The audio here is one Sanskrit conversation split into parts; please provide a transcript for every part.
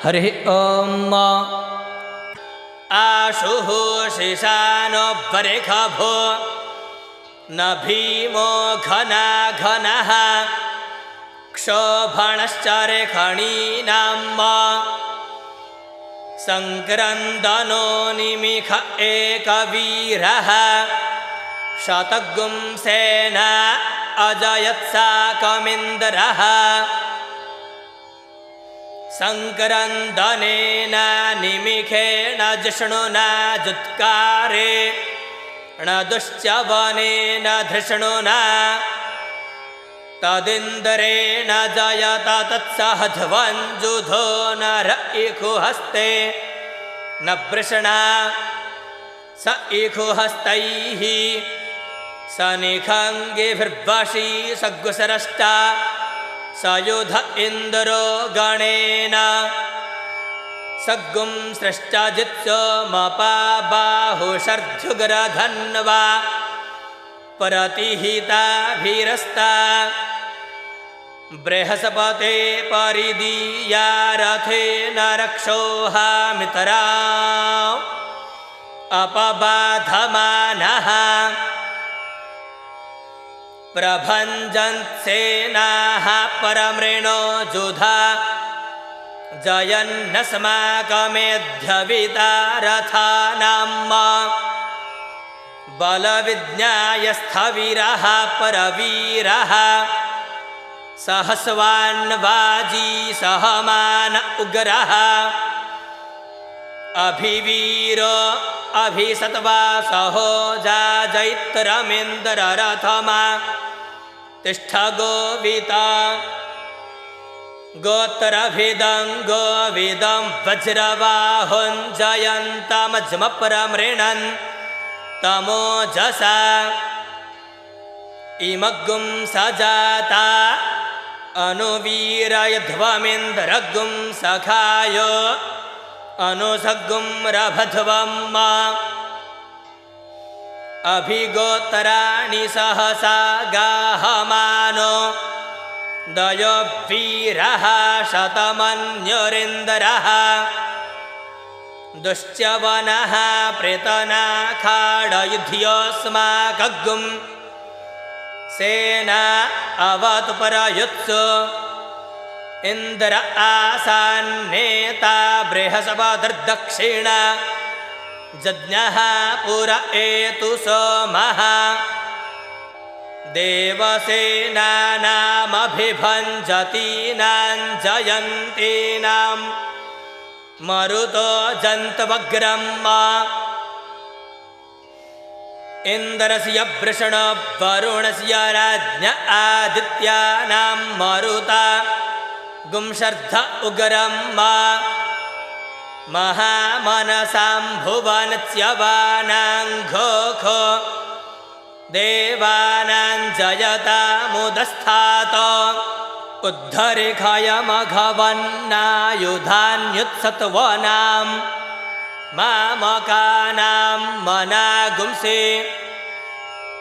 हरिः ॐ। आशुः शिशानो वरेखभो न भीमो घनाघनः क्षोभणश्चरेखणीनाम् सङ्क्रन्दनो निमिष एकवीरः शतगुं सेना अजयत्साकमिन्द्रः सङ्क्रन्दनेन निमिषेण जिष्णुना जुत्कारेण दुश्चवनेन धृष्णुना तदिन्द्रेण जयत तत्सहध्वञ्जुधो नर इखुहस्ते न वृषणा स इखुहस्तैः स निखङ्गिभिर्वशी सग्गुसरष्टा स युध इन्द्रो गणेन सग्गुं सृष्टजित्सो मपाबाहुषर्ध्युग्रधन्वा प्रतिहिताभिरस्ता बृहस्पते परिदीया रथेन रक्षोहामितरा अपबाधमानः प्रभञ्जन्सेनाः परमृणो जुधा जयन्नस्माकमेध्यविता रथानाम् बलविज्ञायस्थवीरः परवीरः सहस्वान्वाजी सहमान उग्रः अभिवीरो अभिसत्वा सहो जाजैत्रमिन्द्ररथमा तिष्ठ गोविता गोत्रभिदं गोविदं वज्रबाहुञ्जयन्तमज्मपरमृणन् तमोजसा इमग्गुं सजाता अनुवीरयध्वमिन्द्रगुं सखायो अनुसग्गुं रभध्वम् अभिगोत्राणि सहसा गाहमानो दयोवीरः शतमन्युरिन्दरः दुश्चवनः प्रेतनाखाडयुध्योऽस्माकग्गुं सेना अवतु परयुत्सु इन्द्र आसान्नेता बृहस्पतिर्दक्षिण जज्ञः पुर एतु सोमः देवसेनानामभिभञ्जतीनां जयन्तीनां मरुतो जन्तवग्रम् इन्द्रस्य वृषण वरुणस्य राज्ञ आदित्यानां मरुता गुंशर्ध उग्रम् महामनसां भुवनच्यवानां घोखो देवानां जयतामुदस्थात उद्धरिखयमघवन्नायुधान्युत्सत्वनां मामकानां मनागुंसि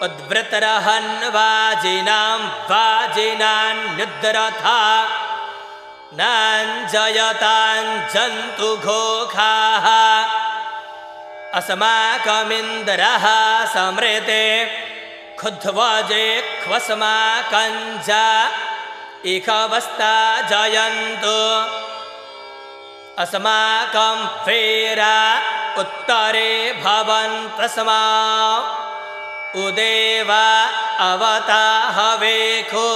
उद्वृतरहन्वाजिनां वाजिनान्युद्धरथा नाञ्जयतां जन्तुघोखाः अस्माकमिन्द्रः समृते खुध्वजे ख्वस्माकञ्जा इखवस्ता जयन्तु अस्माकं फेरा उत्तरे भवन्तस्मा उदेवा अवता हवेखो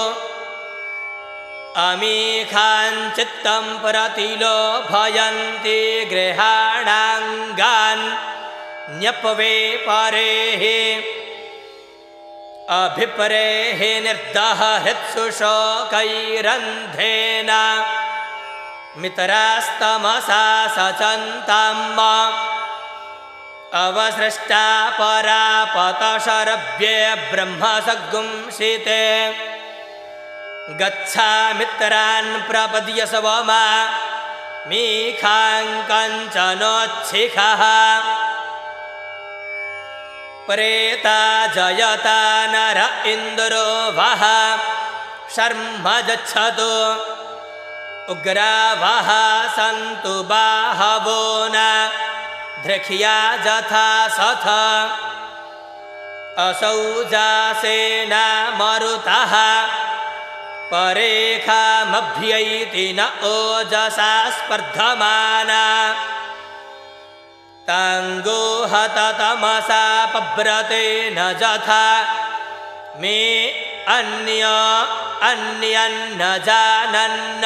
अमीखाञ्चित्तं प्रतिलोभयन्ति गृहाणाङ्गान् न्यपवे परेः अभिपरेः निर्दह हृत्सुशोकैरन्धेन मितरास्तमसा सचन्ताम् अवसृष्टा परापतशरभ्ये ब्रह्मसगुंसिते गच्छामित्रान् प्रपद्य स्वमा मीखाङ्कञ्चनोच्छिखः प्रेता जयता नर इन्द्रो वः शर्म गच्छतु उग्रावः सन्तु सन्तु बाहवो न धृख्या जथा सथ असौ जासेन मरुतः परेखामभ्यैति न ओजसा स्पर्धमाना ताङ्गोहत तमसा पव्रते न जथा मे अन्यन्न जानन्न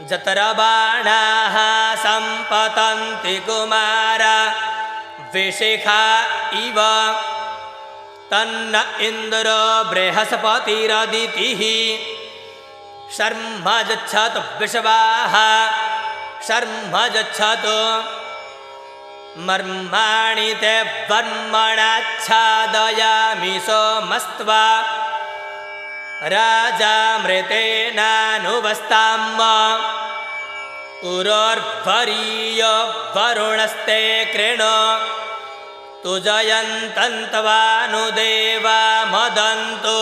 जतरबाणाः सम्पतन्ति कुमार विशिखा इव तन्न इन्द्रो बृहस्पतिरदितिः शर्म यच्छतु विश्वाः शर्म यच्छतु मर्माणि ते वर्मणाच्छादयामि सोमस्त्वा राजामृतेनानुवस्ताम् उरोर्भरीयो वरुणस्ते कृणो तुजयन्तन्त्वानुदेवा मदन्तु